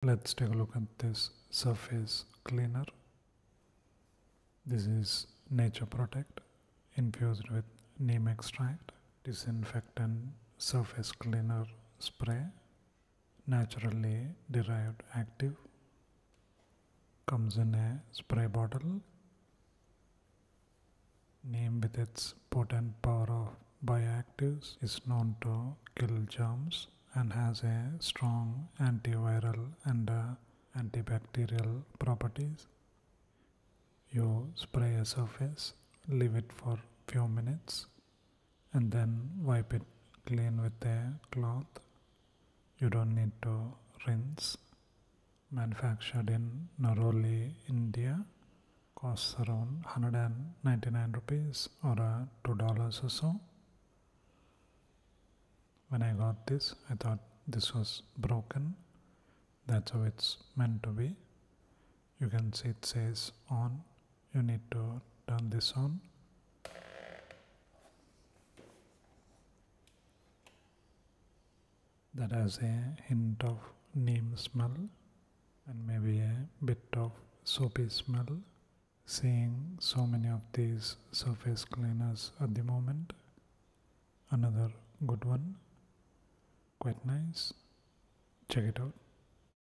Let's take a look at this surface cleaner. This is Nature Protect infused with neem extract, disinfectant surface cleaner spray, naturally derived active, comes in a spray bottle. Neem with its potent power of bioactives is known to kill germs and has a strong antiviral and antibacterial properties. You spray a surface, leave it for few minutes and then wipe it clean with a cloth. You don't need to rinse. Manufactured in Naroli, India, costs around 199 rupees or $2 or so. When I got this, I thought this was broken. That's how it's meant to be. You can see it says on. You need to turn this on. That has a hint of neem smell and maybe a bit of soapy smell. Seeing so many of these surface cleaners at the moment. Another good one. Quite nice. Check it out.